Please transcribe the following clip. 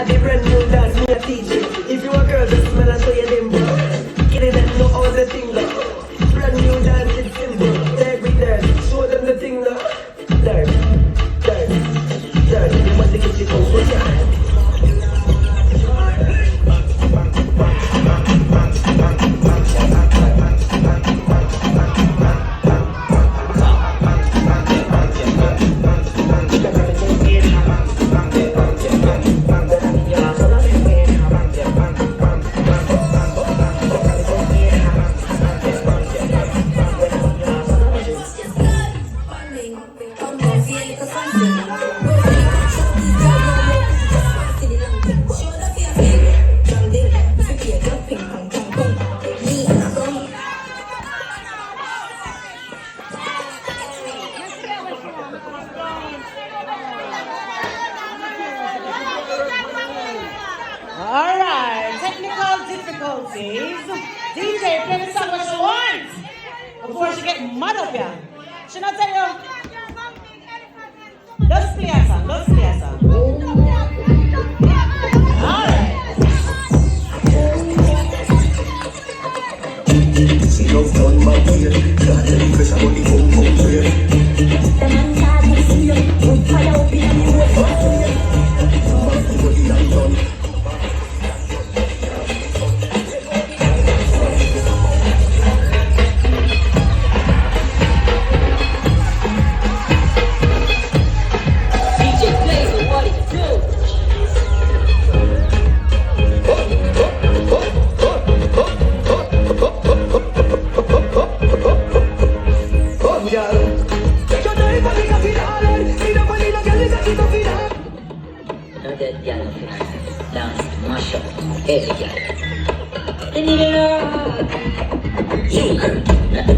I the brand new dance, me a teach you. If you a girl, just smell and show you them bro. Get it and know how the thing look. Brand new dance, it's simple. Every dance, show them the thing look. Dance, dance, dance. You must get your toes with your hand. Alright, technical difficulties. DJ, play the song what she wants before she get mad up here. She not tell you. Let's play a song, let's play a song. Alright. See no fun my way, got any fish on the boom boom train. The man can't see you, put fire up in the road. Everybody I'm done. Every girl. You girl, not the